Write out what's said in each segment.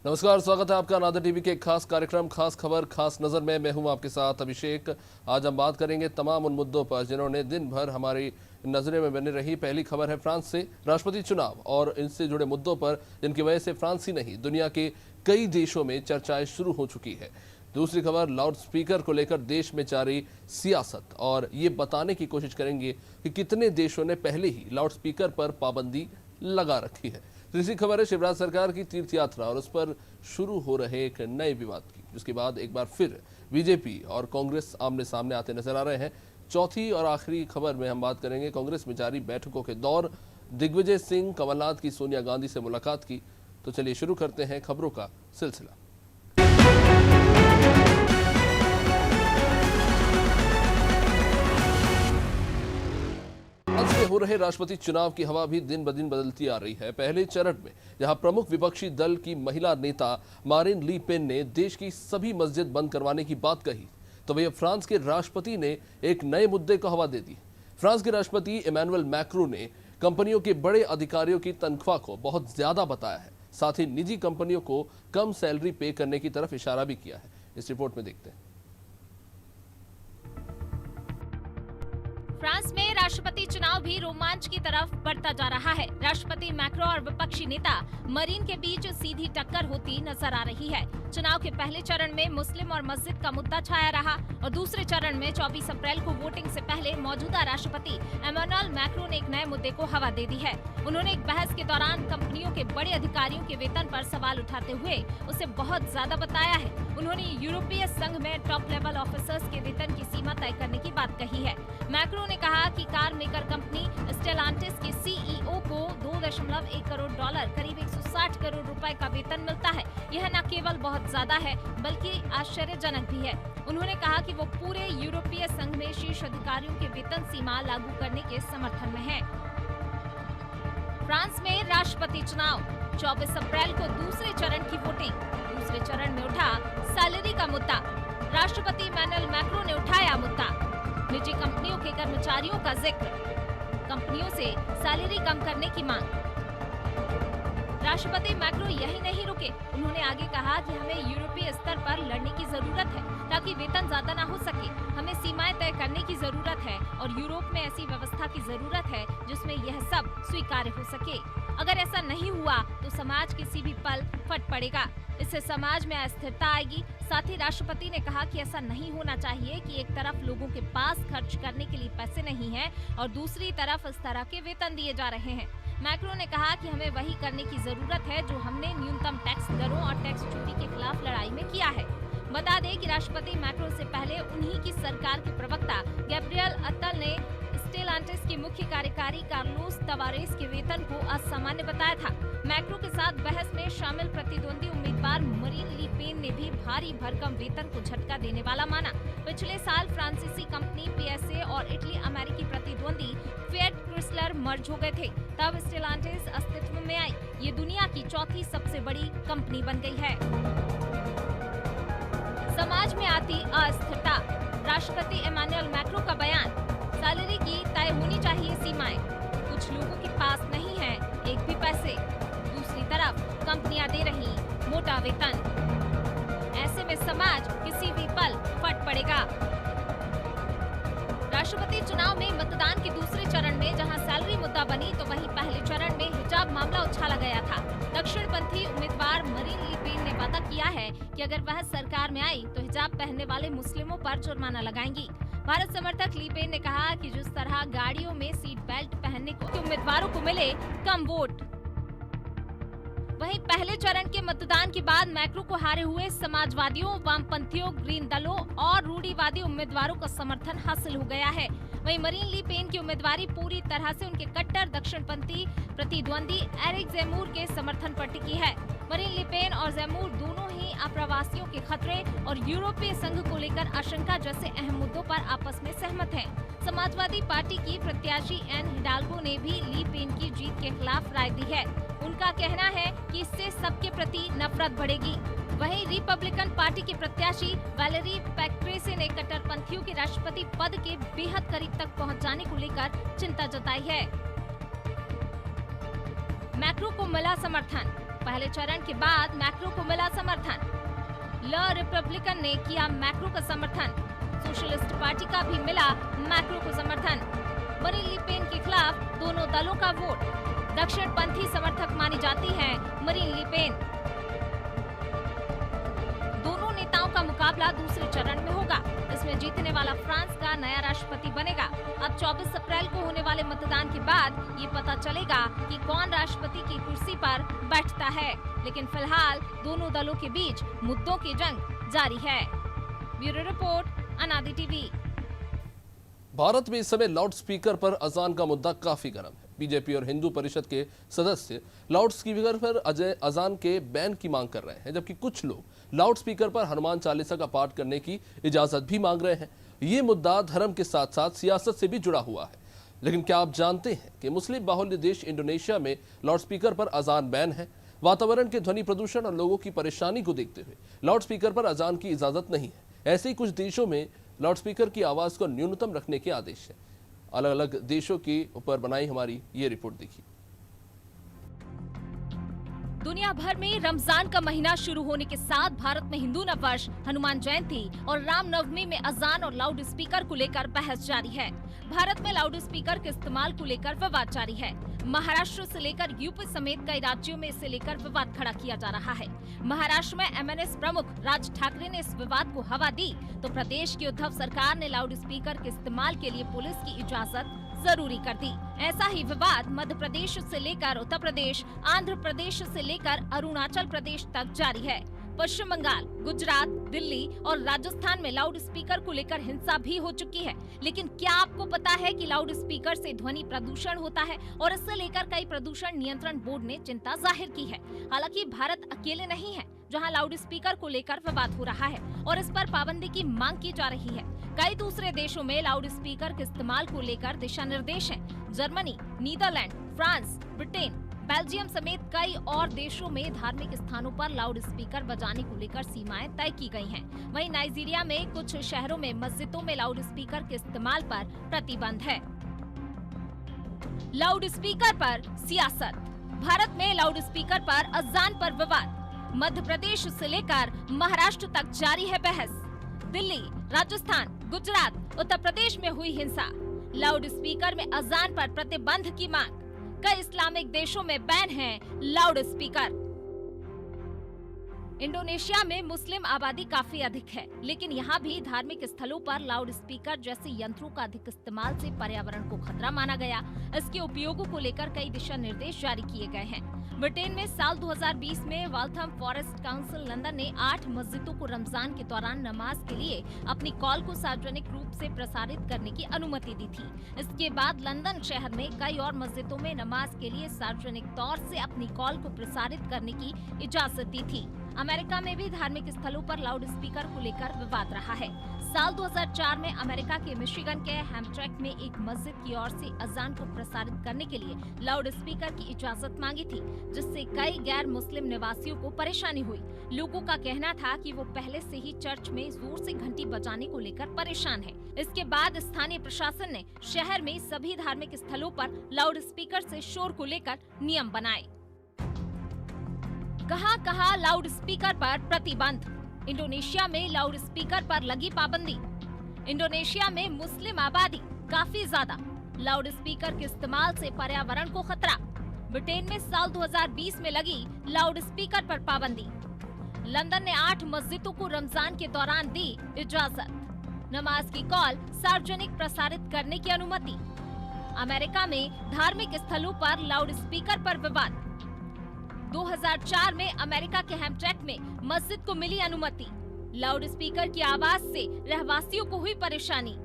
नमस्कार, स्वागत है आपका अनादर टीवी के एक खास कार्यक्रम खास खबर खास नजर में। मैं हूं आपके साथ अभिषेक। आज हम बात करेंगे तमाम उन मुद्दों पर जिन्होंने दिन भर हमारी नजरें में बनी रही। पहली खबर है फ्रांस से राष्ट्रपति चुनाव और इनसे जुड़े मुद्दों पर, जिनकी वजह से फ्रांस ही नहीं दुनिया के कई देशों में चर्चाएं शुरू हो चुकी है। दूसरी खबर लाउड स्पीकर को लेकर देश में जारी सियासत, और ये बताने की कोशिश करेंगे कि कितने देशों ने पहले ही लाउड स्पीकर पर पाबंदी लगा रखी है। तीसरी खबर है शिवराज सरकार की तीर्थ यात्रा और उस पर शुरू हो रहे एक नए विवाद की, जिसके बाद एक बार फिर बीजेपी और कांग्रेस आमने सामने आते नजर आ रहे हैं। चौथी और आखिरी खबर में हम बात करेंगे कांग्रेस में जारी बैठकों के दौर, दिग्विजय सिंह कमलनाथ की सोनिया गांधी से मुलाकात की। तो चलिए शुरू करते हैं खबरों का सिलसिला। हो रहे राष्ट्रपति चुनाव की हवा भी दिन ब दिन बदलती आ रही है। पहले चरण में जहां प्रमुख विपक्षी दल की महिला नेता मारिन ली पेन ने देश की सभी मस्जिद बंद करवाने की बात कही, तो वही फ्रांस के राष्ट्रपति ने एक नए मुद्दे को हवा दे दी। फ्रांस के राष्ट्रपति इमैनुअल मैक्रो ने कंपनियों के बड़े अधिकारियों की तनख्वाह को बहुत ज्यादा बताया है, साथ ही निजी कंपनियों को कम सैलरी पे करने की तरफ इशारा भी किया है। इस रिपोर्ट में देखते हैं। फ्रांस में राष्ट्रपति चुनाव भी रोमांच की तरफ बढ़ता जा रहा है। राष्ट्रपति मैक्रो और विपक्षी नेता मरीन के बीच सीधी टक्कर होती नजर आ रही है। चुनाव के पहले चरण में मुस्लिम और मस्जिद का मुद्दा छाया रहा और दूसरे चरण में 24 अप्रैल को वोटिंग से पहले मौजूदा राष्ट्रपति इमैनुअल मैक्रो ने एक नए मुद्दे को हवा दे दी है। उन्होंने एक बहस के दौरान कंपनियों के बड़े अधिकारियों के वेतन पर सवाल उठाते हुए उसे बहुत ज्यादा बताया है। उन्होंने यूरोपीय संघ में टॉप लेवल ऑफिसर्स के वेतन की सीमा तय करने की बात कही है। मैक्रो ने कहा कि कार मेकर कंपनी स्टेलांटिस के सीईओ को $2.1 करोड़ करीब 160 करोड़ रुपए का वेतन मिलता है। यह न केवल बहुत ज्यादा है बल्कि आश्चर्यजनक भी है। उन्होंने कहा कि वो पूरे यूरोपीय संघ में शीर्ष अधिकारियों के वेतन सीमा लागू करने के समर्थन में है। फ्रांस में राष्ट्रपति चुनाव 24 अप्रैल को दूसरे चरण की वोटिंग। दूसरे चरण में उठा सैलरी का मुद्दा। राष्ट्रपति इमैनुअल मैक्रो ने उठाया मुद्दा निजी कंपनियों के कर्मचारियों का जिक्र, कंपनियों से सैलरी कम करने की मांग। राष्ट्रपति मैक्रो यही नहीं रुके, उन्होंने आगे कहा कि हमें यूरोपीय स्तर पर लड़ने की जरूरत है ताकि वेतन ज्यादा ना हो सके। हमें सीमाएं तय करने की जरूरत है और यूरोप में ऐसी व्यवस्था की जरूरत है जिसमें यह सब स्वीकार्य हो सके। अगर ऐसा नहीं हुआ तो समाज किसी भी पल फट पड़ेगा, इससे समाज में अस्थिरता आएगी। साथ ही राष्ट्रपति ने कहा कि ऐसा नहीं होना चाहिए कि एक तरफ लोगों के पास खर्च करने के लिए पैसे नहीं हैं और दूसरी तरफ इस तरह के वेतन दिए जा रहे हैं। मैक्रो ने कहा कि हमें वही करने की जरूरत है जो हमने न्यूनतम टैक्स दरों और टैक्स चोरी के खिलाफ लड़ाई में किया है। बता दें कि राष्ट्रपति मैक्रो से पहले उन्हीं की सरकार के प्रवक्ता गैब्रियल अत्तल ने स्टेलांटिस के मुख्य कार्यकारी कार्लोस तवारेस के वेतन को असामान्य बताया था। मैक्रो के साथ बहस में शामिल प्रतिद्वंदी उम्मीदवार मरीन ली पेन ने भी भारी भरकम वेतन को झटका देने वाला माना। पिछले साल फ्रांसीसी कंपनी पीएसए और इटली अमेरिकी प्रतिद्वंदी फिएट क्रिसलर मर्ज हो गए थे, तब स्टेलांटिस अस्तित्व में आई। ये दुनिया की चौथी सबसे बड़ी कंपनी बन गई है। समाज में आती अस्थिरता, राष्ट्रपति इमैनुअल मैक्रो का बयान। सैलरी की तय होनी चाहिए सीमाएं। कुछ लोगों के पास नहीं है एक भी पैसे, दूसरी तरफ कंपनियां दे रही मोटा वेतन। ऐसे में समाज किसी भी पल फट पड़ेगा। राष्ट्रपति चुनाव में मतदान के दूसरे चरण में जहां सैलरी मुद्दा बनी, तो वहीं पहले चरण में हिजाब मामला उछाला गया था। दक्षिणपंथी उम्मीदवार मरीन ली पेन ने वादा किया है कि अगर वह सरकार में आई तो हिजाब पहनने वाले मुस्लिमों पर जुर्माना लगाएंगी। भारत समर्थक ली पेन ने कहा कि जिस तरह गाड़ियों में सीट बेल्ट पहनने को उम्मीदवारों को मिले कम वोट, वहीं पहले चरण के मतदान के बाद मैक्रो को हारे हुए समाजवादियों, वामपंथियों, ग्रीन दलों और रूढ़िवादी उम्मीदवारों का समर्थन हासिल हो गया है। वहीं मरीन ली पेन की उम्मीदवारी पूरी तरह से उनके कट्टर दक्षिणपंथी प्रतिद्वंदी एरिक ज़ेमूर के समर्थन पर टिकी है। मरीन ली पेन और ज़ेमूर दोनों ही आप्रवासियों के खतरे और यूरोपीय संघ को लेकर आशंका जैसे अहम मुद्दों पर आपस में सहमत हैं। समाजवादी पार्टी की प्रत्याशी एन हिडाल्गो ने भी ली पेन की जीत के खिलाफ राय दी है। उनका कहना है कि इससे सबके प्रति नफरत बढ़ेगी। वहीं रिपब्लिकन पार्टी के प्रत्याशी वैलेरी पैक्ट्रेसे ने कट्टरपंथियों के राष्ट्रपति पद के बेहद करीब तक पहुंच जाने को लेकर चिंता जताई है। मैक्रो को मिला समर्थन। पहले चरण के बाद मैक्रो को मिला समर्थन। ला रिपब्लिकन ने किया मैक्रो का समर्थन। सोशलिस्ट पार्टी का भी मिला मैक्रो को समर्थन। मरीन ले पेन के खिलाफ दोनों दलों का वोट। दक्षिणपंथी समर्थक मानी जाती है मरीन ले पेन। दोनों नेताओं का मुकाबला दूसरे चरण में होगा। इसमें जीतने वाला फ्रांस का नया राष्ट्रपति बनेगा। अब 24 अप्रैल को होने वाले मतदान के बाद ये पता चलेगा कि कौन राष्ट्रपति की कुर्सी पर बैठता है। लेकिन फिलहाल दोनों दलों के बीच मुद्दों की जंग जारी है। ब्यूरो रिपोर्ट, अनादि टीवी। भारत में इस समय लाउड स्पीकर पर अजान का मुद्दा काफी गर्म है। बीजेपी और हिंदू परिषद के सदस्य लाउड स्पीकर पर अजान के बैन की मांग कर रहे हैं, जबकि कुछ लोग लाउड स्पीकर पर हनुमान चालीसा का पाठ करने की इजाजत भी मांग रहे हैं। ये मुद्दा धर्म के साथ साथ सियासत से भी जुड़ा हुआ है। लेकिन क्या आप जानते हैं कि मुस्लिम बाहुल्य देश इंडोनेशिया में लाउड स्पीकर पर अजान बैन है। वातावरण के ध्वनि प्रदूषण और लोगों की परेशानी को देखते हुए लाउड स्पीकर पर अजान की इजाजत नहीं है। ऐसे ही कुछ देशों में लाउड स्पीकर की आवाज को न्यूनतम रखने के आदेश है। अलग अलग देशों के ऊपर बनाई हमारी ये रिपोर्ट देखिए। दुनिया भर में रमजान का महीना शुरू होने के साथ भारत में हिंदू नववर्ष, हनुमान जयंती और रामनवमी में अजान और लाउड स्पीकर को लेकर बहस जारी है। भारत में लाउड स्पीकर के इस्तेमाल को लेकर विवाद जारी है। महाराष्ट्र से लेकर यूपी समेत कई राज्यों में इसे लेकर विवाद खड़ा किया जा रहा है। महाराष्ट्र में एमएनएस प्रमुख राज ठाकरे ने इस विवाद को हवा दी, तो प्रदेश की उद्धव सरकार ने लाउड स्पीकर के इस्तेमाल के लिए पुलिस की इजाजत जरूरी कर दी। ऐसा ही विवाद मध्य प्रदेश से लेकर उत्तर प्रदेश, आंध्र प्रदेश से लेकर अरुणाचल प्रदेश तक जारी है। पश्चिम बंगाल, गुजरात, दिल्ली और राजस्थान में लाउड स्पीकर को लेकर हिंसा भी हो चुकी है। लेकिन क्या आपको पता है कि लाउड स्पीकर से ध्वनि प्रदूषण होता है और इससे लेकर कई प्रदूषण नियंत्रण बोर्ड ने चिंता जाहिर की है। हालांकि भारत अकेले नहीं है जहां लाउड स्पीकर को लेकर विवाद हो रहा है और इस पर पाबंदी की मांग की जा रही है। कई दूसरे देशों में लाउड स्पीकर के इस्तेमाल को लेकर दिशा निर्देश हैं। Germany, Netherlands, France, Britain, Belgium समेत कई और देशों में धार्मिक स्थानों पर लाउड स्पीकर बजाने को लेकर सीमाएं तय की गई हैं। वहीं नाइजीरिया में कुछ शहरों में मस्जिदों में लाउड स्पीकर के इस्तेमाल पर प्रतिबंध है। लाउड स्पीकर पर सियासत। भारत में लाउड स्पीकर पर अजान पर विवाद। मध्य प्रदेश से लेकर महाराष्ट्र तक जारी है बहस। दिल्ली, राजस्थान, गुजरात, उत्तर प्रदेश में हुई हिंसा। लाउड स्पीकर में अजान पर प्रतिबंध की मांग। कई इस्लामिक देशों में बैन है लाउड स्पीकर। इंडोनेशिया में मुस्लिम आबादी काफी अधिक है, लेकिन यहाँ भी धार्मिक स्थलों पर लाउड स्पीकर जैसे यंत्रों का अधिक इस्तेमाल से पर्यावरण को खतरा माना गया। इसके उपयोगों को लेकर कई दिशा निर्देश जारी किए गए हैं। ब्रिटेन में साल 2020 में वाल्थम फॉरेस्ट काउंसिल लंदन ने 8 मस्जिदों को रमजान के दौरान नमाज के लिए अपनी कॉल को सार्वजनिक रूप से प्रसारित करने की अनुमति दी थी। इसके बाद लंदन शहर में कई और मस्जिदों में नमाज के लिए सार्वजनिक तौर से अपनी कॉल को प्रसारित करने की इजाजत दी थी। अमेरिका में भी धार्मिक स्थलों पर लाउड स्पीकर को लेकर विवाद रहा है। साल 2004 में अमेरिका के मिशिगन के हैम्पट्रैक में एक मस्जिद की ओर से अजान को प्रसारित करने के लिए लाउड स्पीकर की इजाजत मांगी थी, जिससे कई गैर मुस्लिम निवासियों को परेशानी हुई। लोगों का कहना था कि वो पहले से ही चर्च में जोर से घंटी बजाने को लेकर परेशान है। इसके बाद स्थानीय प्रशासन ने शहर में सभी धार्मिक स्थलों पर लाउड स्पीकर से शोर को लेकर नियम बनाए। कहां लाउड स्पीकर पर प्रतिबंध। इंडोनेशिया में लाउड स्पीकर पर लगी पाबंदी। इंडोनेशिया में मुस्लिम आबादी काफी ज्यादा। लाउड स्पीकर के इस्तेमाल से पर्यावरण को खतरा। ब्रिटेन में साल 2020 में लगी लाउड स्पीकर पर पाबंदी। लंदन ने 8 मस्जिदों को रमजान के दौरान दी इजाजत। नमाज की कॉल सार्वजनिक प्रसारित करने की अनुमति। अमेरिका में धार्मिक स्थलों पर लाउड स्पीकर पर विवाद। 2004 में अमेरिका के हैम्पट्रैक में मस्जिद को मिली अनुमति। लाउड स्पीकर की आवाज से रहवासियों को हुई परेशानी।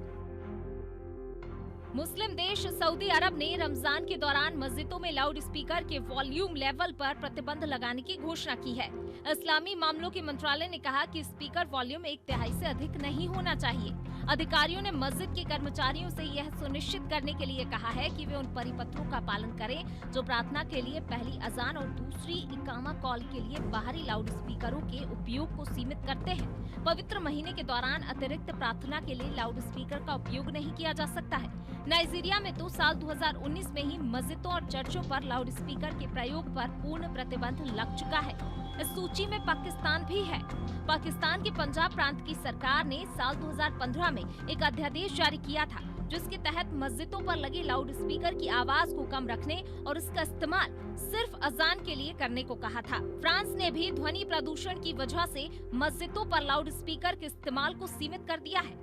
मुस्लिम देश सऊदी अरब ने रमजान के दौरान मस्जिदों में लाउड स्पीकर के वॉल्यूम लेवल पर प्रतिबंध लगाने की घोषणा की है। इस्लामी मामलों के मंत्रालय ने कहा कि स्पीकर वॉल्यूम 1/3 से अधिक नहीं होना चाहिए। अधिकारियों ने मस्जिद के कर्मचारियों से यह सुनिश्चित करने के लिए कहा है कि वे उन परिपत्रों का पालन करें जो प्रार्थना के लिए पहली अजान और दूसरी इकामा कॉल के लिए बाहरी लाउड स्पीकरों के उपयोग को सीमित करते हैं। पवित्र महीने के दौरान अतिरिक्त प्रार्थना के लिए लाउड स्पीकर का उपयोग नहीं किया जा सकता है। नाइजीरिया में तो साल 2019 में ही मस्जिदों और चर्चों पर लाउड स्पीकर के प्रयोग पर पूर्ण प्रतिबंध लग चुका है। इस सूची में पाकिस्तान भी है। पाकिस्तान के पंजाब प्रांत की सरकार ने साल 2015 में एक अध्यादेश जारी किया था, जिसके तहत मस्जिदों पर लगे लाउड स्पीकर की आवाज को कम रखने और इसका इस्तेमाल सिर्फ अजान के लिए करने को कहा था। फ्रांस ने भी ध्वनि प्रदूषण की वजह से मस्जिदों पर लाउड स्पीकर के इस्तेमाल को सीमित कर दिया है।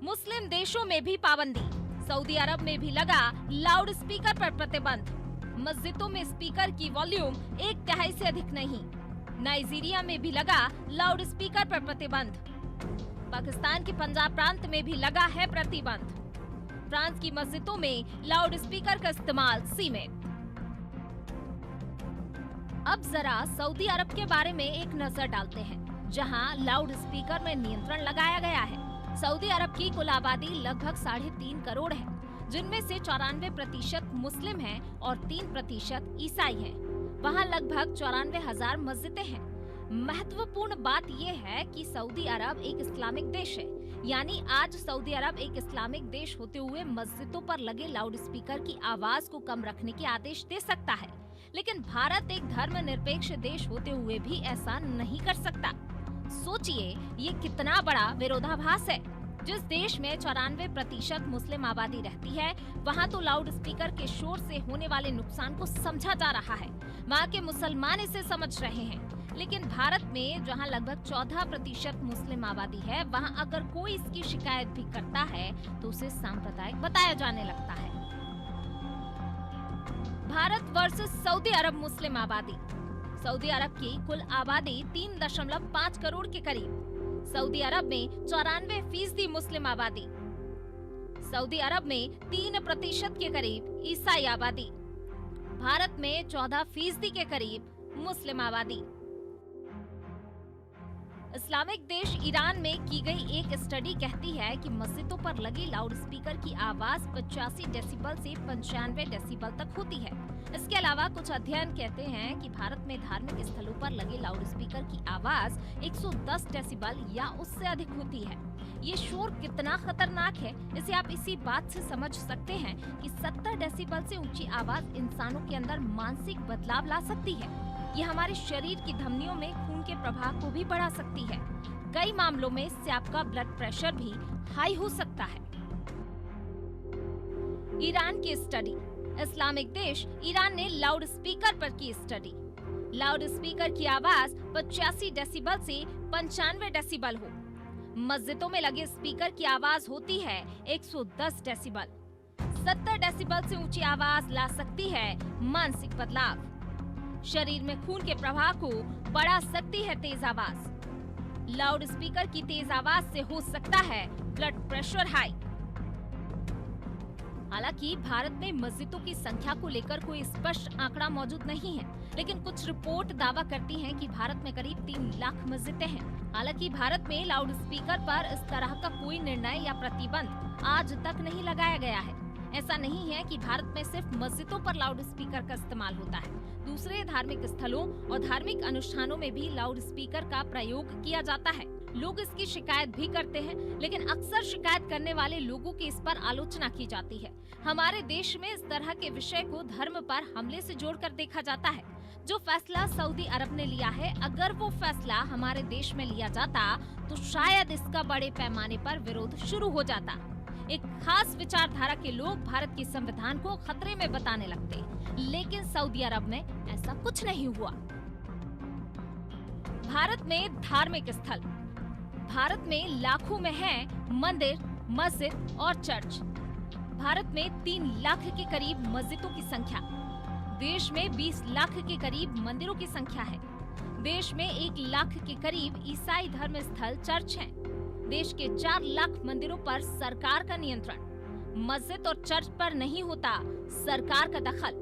मुस्लिम देशों में भी पाबंदी, सऊदी अरब में भी लगा लाउड स्पीकर पर प्रतिबंध। मस्जिदों में स्पीकर की वॉल्यूम 1/3 से अधिक नहीं। नाइजीरिया में भी लगा लाउड स्पीकर पर प्रतिबंध। पाकिस्तान के पंजाब प्रांत में भी लगा है प्रतिबंध। फ्रांस की मस्जिदों में लाउड स्पीकर का इस्तेमाल सीमित। अब जरा सऊदी अरब के बारे में एक नजर डालते हैं, जहां लाउड स्पीकर में नियंत्रण लगाया गया है। सऊदी अरब की कुल आबादी लगभग 3.5 करोड़ है, जिनमें से 94% मुस्लिम हैं और 3% ईसाई हैं। वहाँ लगभग 94,000 मस्जिदें हैं। महत्वपूर्ण बात यह है कि सऊदी अरब एक इस्लामिक देश है, यानी आज सऊदी अरब एक इस्लामिक देश होते हुए मस्जिदों पर लगे लाउड स्पीकर की आवाज को कम रखने के आदेश दे सकता है, लेकिन भारत एक धर्मनिरपेक्ष देश होते हुए भी ऐसा नहीं कर सकता। सोचिए, ये कितना बड़ा विरोधाभास है। जिस देश में 94% मुस्लिम आबादी रहती है, वहाँ तो लाउड स्पीकर के शोर से होने वाले नुकसान को समझा जा रहा है। वहाँ के मुसलमान इसे समझ रहे हैं, लेकिन भारत में जहाँ लगभग 14% मुस्लिम आबादी है, वहाँ अगर कोई इसकी शिकायत भी करता है तो उसे सांप्रदायिक बताया जाने लगता है। भारत वर्सेस सऊदी अरब मुस्लिम आबादी। सऊदी अरब की कुल आबादी 3.5 करोड़ के करीब। सऊदी अरब में 94% मुस्लिम आबादी। सऊदी अरब में 3% के करीब ईसाई आबादी। भारत में 14% के करीब मुस्लिम आबादी। इस्लामिक देश ईरान में की गई एक स्टडी कहती है कि मस्जिदों पर लगे लाउड स्पीकर की आवाज 85 डेसिबल से 95 डेसिबल तक होती है। इसके अलावा कुछ अध्ययन कहते हैं कि भारत में धार्मिक स्थलों पर लगे लाउड स्पीकर की आवाज 110 डेसिबल या उससे अधिक होती है। ये शोर कितना खतरनाक है, इसे आप इसी बात से समझ सकते हैं कि 70 डेसिबल से ऊंची आवाज इंसानों के अंदर मानसिक बदलाव ला सकती है। ये हमारे शरीर की धमनियों में खून के प्रवाह को भी बढ़ा सकती है। कई मामलों में इससे आपका ब्लड प्रेशर भी हाई हो सकता है। ईरान की स्टडी। इस्लामिक देश ईरान ने लाउड स्पीकर पर की स्टडी। लाउड स्पीकर की आवाज 85 डेसिबल से 95 डेसिबल हो। मस्जिदों में लगे स्पीकर की आवाज होती है 110 डेसिबल। 70 डेसिबल से ऊंची आवाज ला सकती है मानसिक बदलाव। शरीर में खून के प्रवाह को बढ़ा सकती है तेज आवाज। लाउड स्पीकर की तेज आवाज से हो सकता है ब्लड प्रेशर हाई। हालांकि भारत में मस्जिदों की संख्या को लेकर कोई स्पष्ट आंकड़ा मौजूद नहीं है, लेकिन कुछ रिपोर्ट दावा करती हैं कि भारत में करीब 3 लाख मस्जिदें हैं। हालांकि भारत में लाउड स्पीकर पर इस तरह का कोई निर्णय या प्रतिबंध आज तक नहीं लगाया गया है। ऐसा नहीं है कि भारत में सिर्फ मस्जिदों पर लाउड स्पीकर का इस्तेमाल होता है। दूसरे धार्मिक स्थलों और धार्मिक अनुष्ठानों में भी लाउड स्पीकर का प्रयोग किया जाता है। लोग इसकी शिकायत भी करते हैं, लेकिन अक्सर शिकायत करने वाले लोगों की इस पर आलोचना की जाती है। हमारे देश में इस तरह के विषय को धर्म पर हमले से जोड़कर देखा जाता है। जो फैसला सऊदी अरब ने लिया है, अगर वो फैसला हमारे देश में लिया जाता तो शायद इसका बड़े पैमाने पर विरोध शुरू हो जाता। एक खास विचारधारा के लोग भारत के संविधान को खतरे में बताने लगते, लेकिन सऊदी अरब में ऐसा कुछ नहीं हुआ। भारत में धार्मिक स्थल। भारत में लाखों में हैं मंदिर, मस्जिद और चर्च। भारत में 3 लाख के करीब मस्जिदों की संख्या। देश में 20 लाख के करीब मंदिरों की संख्या है। देश में 1 लाख के करीब ईसाई धर्म स्थल चर्च हैं। देश के 4 लाख मंदिरों पर सरकार का नियंत्रण। मस्जिद और चर्च पर नहीं होता सरकार का दखल।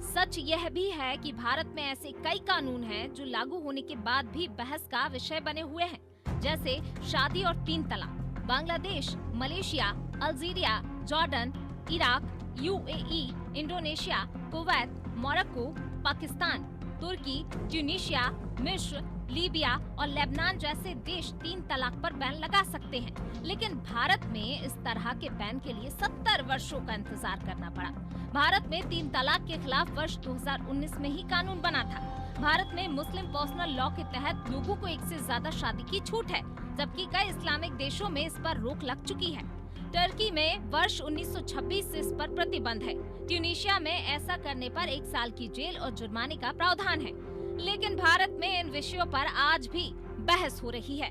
सच यह भी है कि भारत में ऐसे कई कानून हैं जो लागू होने के बाद भी बहस का विषय बने हुए हैं। जैसे शादी और 3 तलाक। Bangladesh, Malaysia, Algeria, Jordan, Iraq, UAE, Indonesia, Kuwait, Morocco, Pakistan, तुर्की, ट्यूनीशिया, मिस्र, लीबिया और लेबनान जैसे देश 3 तलाक पर बैन लगा सकते हैं, लेकिन भारत में इस तरह के बैन के लिए 70 वर्षों का इंतजार करना पड़ा। भारत में 3 तलाक के खिलाफ वर्ष 2019 में ही कानून बना था। भारत में मुस्लिम पर्सनल लॉ के तहत लोगों को 1 से ज्यादा शादी की छूट है, जबकि कई इस्लामिक देशों में इस पर रोक लग चुकी है। टर्की में वर्ष 1926 से इस पर प्रतिबंध है। ट्यूनीशिया में ऐसा करने पर 1 साल की जेल और जुर्माने का प्रावधान है। लेकिन भारत में इन विषयों पर आज भी बहस हो रही है।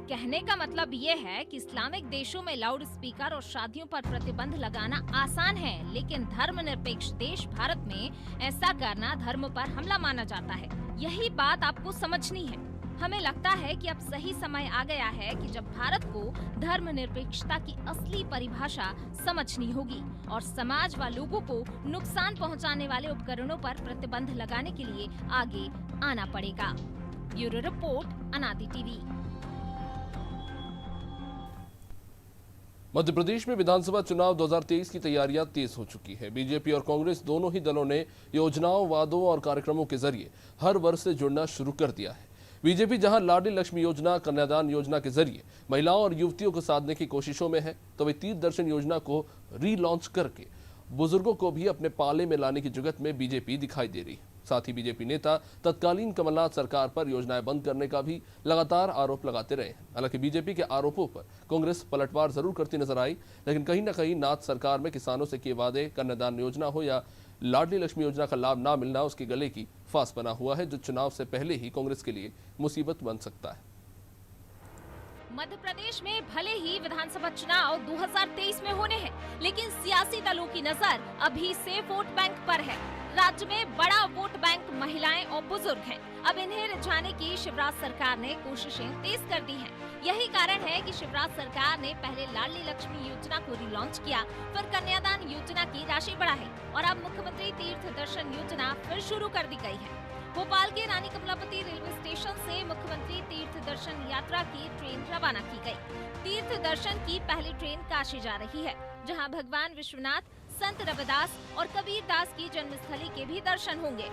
कहने का मतलब ये है कि इस्लामिक देशों में लाउड स्पीकर और शादियों पर प्रतिबंध लगाना आसान है, लेकिन धर्मनिरपेक्ष देश भारत में ऐसा करना धर्म पर हमला माना जाता है। यही बात आपको समझनी है। हमें लगता है कि अब सही समय आ गया है कि जब भारत को धर्मनिरपेक्षता की असली परिभाषा समझनी होगी और समाज व लोगों को नुकसान पहुंचाने वाले उपकरणों पर प्रतिबंध लगाने के लिए आगे आना पड़ेगा। ब्यूरो रिपोर्ट, अनादि टीवी। मध्य प्रदेश में विधानसभा चुनाव 2023 की तैयारियां तेज हो चुकी है। बीजेपी और कांग्रेस दोनों ही दलों ने योजनाओं, वादों और कार्यक्रमों के जरिए हर वर्ग से जुड़ना शुरू कर दिया है। बीजेपी जहां लाडली लक्ष्मी योजना, कन्यादान योजना के जरिए महिलाओं और युवतियों को साधने की कोशिशों में है, तो वे तीर्थ दर्शन योजना को रीलॉन्च करके बुजुर्गों को भी अपने पाले में लाने की जुगत में बीजेपी दिखाई दे रही है। साथ ही बीजेपी नेता तत्कालीन कमलनाथ सरकार पर योजनाएं बंद करने का भी लगातार आरोप लगाते रहे हैं। हालांकि बीजेपी के आरोपों पर कांग्रेस पलटवार जरूर करती नजर आई, लेकिन कहीं न कहीं नाथ सरकार में किसानों से किए वादे, कन्यादान योजना हो या लाडली लक्ष्मी योजना का लाभ ना मिलना उसके गले की फांस बना हुआ है, जो चुनाव से पहले ही कांग्रेस के लिए मुसीबत बन सकता है। मध्य प्रदेश में भले ही विधानसभा चुनाव 2023 में होने हैं, लेकिन सियासी दलों की नजर अभी से वोट बैंक पर है। राज्य में बड़ा वोट बैंक महिलाएं और बुजुर्ग हैं। अब इन्हें रिझाने की शिवराज सरकार ने कोशिशें तेज कर दी हैं। यही कारण है कि शिवराज सरकार ने पहले लाडली लक्ष्मी योजना को रिलॉन्च किया, फिर कन्यादान योजना की राशि बढ़ाई और अब मुख्यमंत्री तीर्थ दर्शन योजना फिर शुरू कर दी गई है। भोपाल के रानी कमलापति रेलवे स्टेशन से मुख्यमंत्री तीर्थ दर्शन यात्रा की ट्रेन रवाना की गई। तीर्थ दर्शन की पहली ट्रेन काशी जा रही है, जहां भगवान विश्वनाथ, संत रविदास और कबीर दास की जन्मस्थली के भी दर्शन होंगे।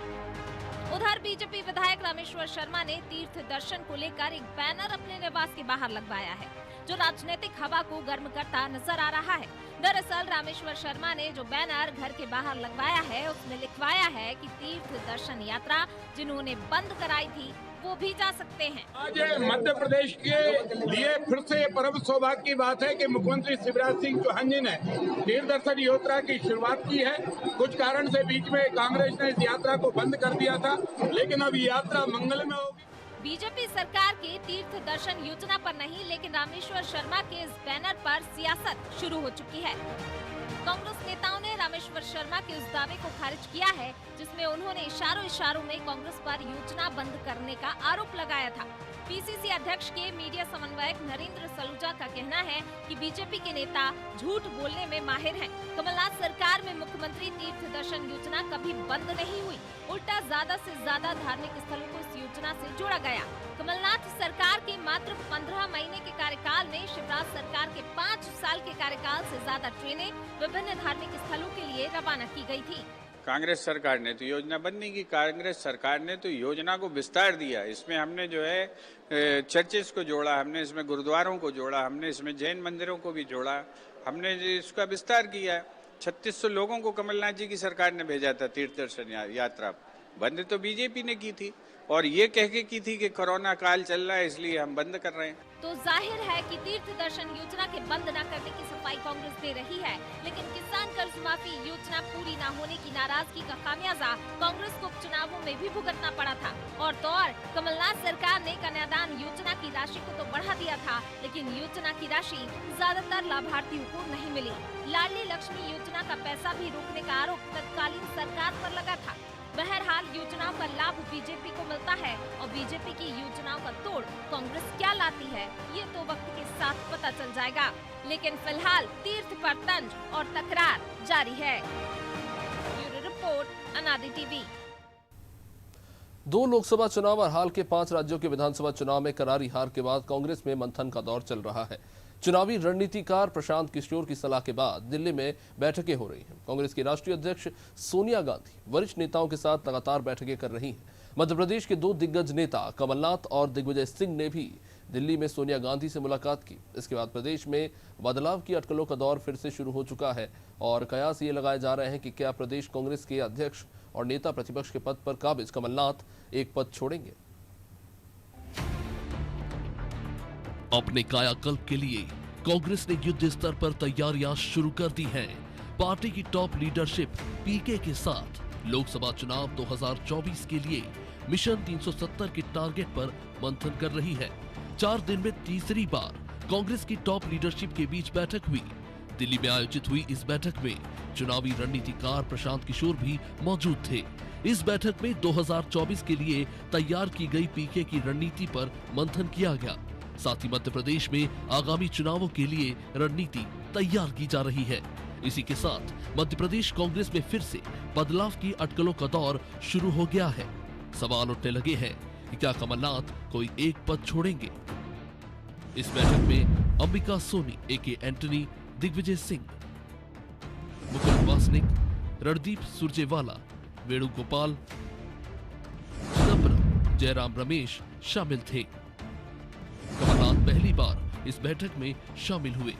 उधर बीजेपी विधायक रामेश्वर शर्मा ने तीर्थ दर्शन को लेकर एक बैनर अपने निवास के बाहर लगवाया है, जो राजनीतिक हवा को गर्म करता नजर आ रहा है। दरअसल रामेश्वर शर्मा ने जो बैनर घर के बाहर लगवाया है, उसमें लिखवाया है कि तीर्थ दर्शन यात्रा जिन्होंने बंद कराई थी वो भी जा सकते हैं। आज मध्य प्रदेश के लिए फिर से परम सौभाग्य की बात है कि मुख्यमंत्री शिवराज सिंह चौहान जी ने तीर्थ दर्शन यात्रा की शुरुआत की है। कुछ कारण से बीच में कांग्रेस ने इस यात्रा को बंद कर दिया था, लेकिन अब यात्रा मंगलमय होगी। बीजेपी सरकार के तीर्थ दर्शन योजना पर नहीं, लेकिन रामेश्वर शर्मा के इस बैनर पर सियासत शुरू हो चुकी है। कांग्रेस नेताओं ने रामेश्वर शर्मा के उस दावे को खारिज किया है, जिसमें उन्होंने इशारों में कांग्रेस पर योजना बंद करने का आरोप लगाया था। पीसीसी अध्यक्ष के मीडिया समन्वयक नरेंद्र सलूजा का कहना है कि बीजेपी के नेता झूठ बोलने में माहिर हैं। कमलनाथ सरकार में मुख्यमंत्री तीर्थ दर्शन योजना कभी बंद नहीं हुई, उल्टा ज्यादा से ज्यादा धार्मिक स्थलों को इस योजना से जोड़ा गया। कमलनाथ सरकार के मात्र 15 महीने के कार्यकाल में शिवराज सरकार के 5 साल के कार्यकाल से ज्यादा ट्रेनें विभिन्न धार्मिक स्थलों के लिए रवाना की गई थी। कांग्रेस सरकार ने तो योजना बंद नहीं की, कांग्रेस सरकार ने तो योजना को विस्तार दिया। इसमें हमने जो है चर्चेस को जोड़ा, हमने इसमें गुरुद्वारों को जोड़ा, हमने इसमें जैन मंदिरों को भी जोड़ा, हमने इसका विस्तार किया। 3600 लोगों को कमलनाथ जी की सरकार ने भेजा था तीर्थ दर्शन यात्रा। बंद तो बीजेपी ने की थी और ये कह के की थी कि कोरोना काल चल रहा है इसलिए हम बंद कर रहे हैं। तो जाहिर है कि तीर्थ दर्शन योजना के बंद न करने की सफाई कांग्रेस दे रही है, लेकिन किसान कर्ज माफी योजना पूरी न होने की नाराजगी का खामियाजा कांग्रेस को चुनावों में भी भुगतना पड़ा था। और तो और कमलनाथ सरकार ने कन्यादान योजना की राशि को तो बढ़ा दिया था, लेकिन योजना की राशि ज्यादातर लाभार्थियों को नहीं मिली। लाडली लक्ष्मी योजना का पैसा भी रोकने का आरोप तत्कालीन सरकार पर लगा था। बहरहाल योजनाओं का लाभ बीजेपी को मिलता है और बीजेपी की योजनाओं का तोड़ कांग्रेस क्या लाती है, ये तो वक्त के साथ पता चल जाएगा। लेकिन फिलहाल तीर्थ पर तंज और तकरार जारी है। ब्यूरो रिपोर्ट, अनादि टीवी। 2 लोकसभा चुनाव और हाल के 5 राज्यों के विधानसभा चुनाव में करारी हार के बाद कांग्रेस में मंथन का दौर चल रहा है। चुनावी रणनीतिकार प्रशांत किशोर की सलाह के बाद दिल्ली में बैठकें हो रही हैं। कांग्रेस की राष्ट्रीय अध्यक्ष सोनिया गांधी वरिष्ठ नेताओं के साथ लगातार बैठकें कर रही हैं। मध्य प्रदेश के 2 दिग्गज नेता कमलनाथ और दिग्विजय सिंह ने भी दिल्ली में सोनिया गांधी से मुलाकात की। इसके बाद प्रदेश में बदलाव की अटकलों का दौर फिर से शुरू हो चुका है और कयास ये लगाए जा रहे हैं कि क्या प्रदेश कांग्रेस के अध्यक्ष और नेता प्रतिपक्ष के पद पर काबिज कमलनाथ एक पद छोड़ेंगे। अपने कायाकल्प के लिए कांग्रेस ने युद्ध स्तर पर तैयारियां शुरू कर दी हैं। पार्टी की टॉप लीडरशिप पीके के साथ लोकसभा चुनाव 2024 के लिए मिशन 370 के टारगेट पर मंथन कर रही है। 4 दिन में तीसरी बार कांग्रेस की टॉप लीडरशिप के बीच बैठक हुई। दिल्ली में आयोजित हुई इस बैठक में चुनावी रणनीतिकार प्रशांत किशोर भी मौजूद थे। इस बैठक में 2024 के लिए तैयार की गई पीके की रणनीति पर मंथन किया गया। साथ ही मध्य प्रदेश में आगामी चुनावों के लिए रणनीति तैयार की जा रही है। इसी के साथ मध्य प्रदेश कांग्रेस में फिर से बदलाव की अटकलों का दौर शुरू हो गया है। सवाल उठने लगे हैं कि क्या कमलनाथ कोई एक पद छोड़ेंगे। इस बैठक में अंबिका सोनी एके एंटनी, दिग्विजय सिंह, मुकुल वासनिक, रणदीप सुरजेवाला, वेणुगोपाल, चिदम्बरम, जयराम रमेश शामिल थे। कमलनाथ पहली बार इस बैठक में शामिल हुए।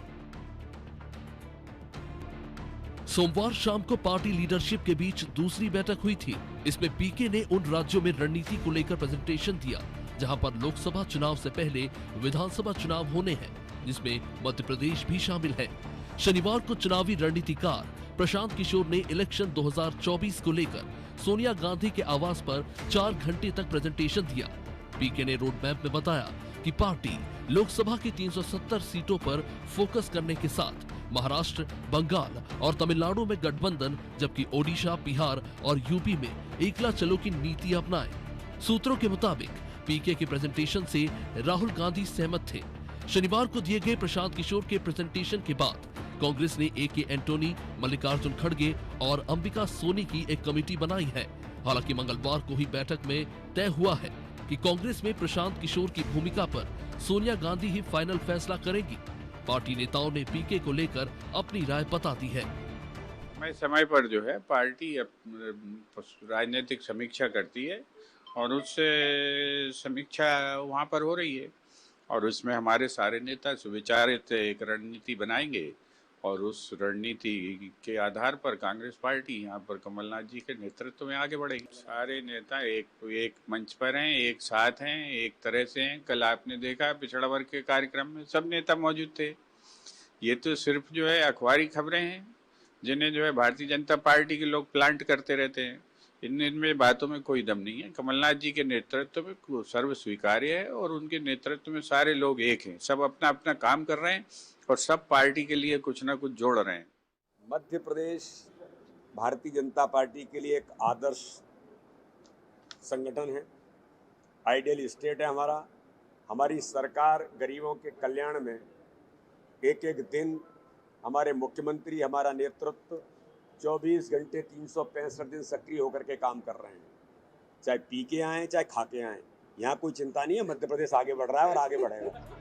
सोमवार शाम को पार्टी लीडरशिप के बीच दूसरी बैठक हुई थी। इसमें पीके ने उन राज्यों में रणनीति को लेकर प्रेजेंटेशन दिया जहां पर लोकसभा चुनाव से पहले विधानसभा चुनाव होने हैं, जिसमें मध्य प्रदेश भी शामिल है। शनिवार को चुनावी रणनीतिकार प्रशांत किशोर ने इलेक्शन 2024 को लेकर सोनिया गांधी के आवास पर 4 घंटे तक प्रेजेंटेशन दिया। पीके ने रोड मैप में बताया कि पार्टी लोकसभा की 370 सीटों पर फोकस करने के साथ महाराष्ट्र, बंगाल और तमिलनाडु में गठबंधन, जबकि ओडिशा, बिहार और यूपी में एकला चलो की नीति अपनाए। सूत्रों के मुताबिक पीके के प्रेजेंटेशन से राहुल गांधी सहमत थे। शनिवार को दिए गए प्रशांत किशोर के प्रेजेंटेशन के बाद कांग्रेस ने एके एंटोनी, मल्लिकार्जुन खड़गे और अंबिका सोनी की एक कमेटी बनाई है। हालांकि मंगलवार को ही बैठक में तय हुआ है कि कांग्रेस में प्रशांत किशोर की भूमिका पर सोनिया गांधी ही फाइनल फैसला करेगी। पार्टी नेताओं ने पीके को लेकर अपनी राय बता दी है। समय पर जो है पार्टी राजनीतिक समीक्षा करती है और उससे समीक्षा वहाँ पर हो रही है और उसमें हमारे सारे नेता सुविचारित एक रणनीति बनाएंगे और उस रणनीति के आधार पर कांग्रेस पार्टी यहाँ पर कमलनाथ जी के नेतृत्व में आगे बढ़ेगी। सारे नेता एक मंच पर हैं, एक साथ हैं, एक तरह से हैं। कल आपने देखा पिछड़ा वर्ग के कार्यक्रम में सब नेता मौजूद थे। ये तो सिर्फ जो है अखबारी खबरें हैं जिन्हें जो है भारतीय जनता पार्टी के लोग प्लांट करते रहते हैं। इनमें बातों में कोई दम नहीं है। कमलनाथ जी के नेतृत्व में सर्व स्वीकार्य है और उनके नेतृत्व में सारे लोग एक हैं। सब अपना अपना काम कर रहे हैं और सब पार्टी के लिए कुछ ना कुछ जोड़ रहे हैं। मध्य प्रदेश भारतीय जनता पार्टी के लिए एक आदर्श संगठन है, आइडियल स्टेट है हमारा। हमारी सरकार गरीबों के कल्याण में एक एक दिन हमारे मुख्यमंत्री, हमारा नेतृत्व 24 घंटे 365 दिन सक्रिय होकर के काम कर रहे हैं। चाहे पी के आए चाहे खा के आए, यहाँ कोई चिंता नहीं है। मध्य प्रदेश आगे बढ़ रहा है और आगे बढ़ेगा।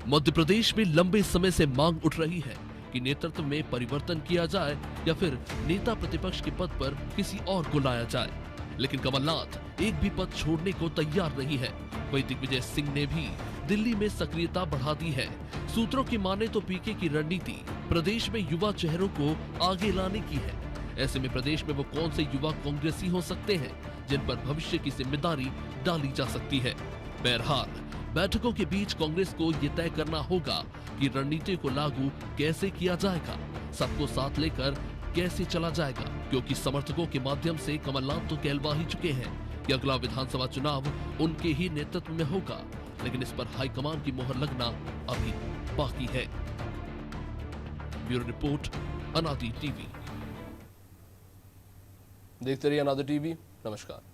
मध्य प्रदेश में लंबे समय से मांग उठ रही है कि नेतृत्व में परिवर्तन किया जाए या फिर नेता प्रतिपक्ष के पद पर किसी और को लाया जाए, लेकिन कमलनाथ एक भी पद छोड़ने को तैयार नहीं है। वहीं दिग्विजय सिंह ने भी दिल्ली में सक्रियता बढ़ा दी है। सूत्रों की माने तो पीके की रणनीति प्रदेश में युवा चेहरों को आगे लाने की है। ऐसे में प्रदेश में वो कौन से युवा कांग्रेसी हो सकते हैं जिन पर भविष्य की जिम्मेदारी डाली जा सकती है। बहरहाल बैठकों के बीच कांग्रेस को ये तय करना होगा कि रणनीति को लागू कैसे किया जाएगा, सबको साथ लेकर कैसे चला जाएगा, क्योंकि समर्थकों के माध्यम से कमलनाथ तो कहलवा ही चुके हैं कि अगला विधानसभा चुनाव उनके ही नेतृत्व में होगा, लेकिन इस पर हाईकमान की मोहर लगना अभी बाकी है। ब्यूरो रिपोर्ट, अनादि टीवी। देखते रहिए अनादि टीवी। नमस्कार।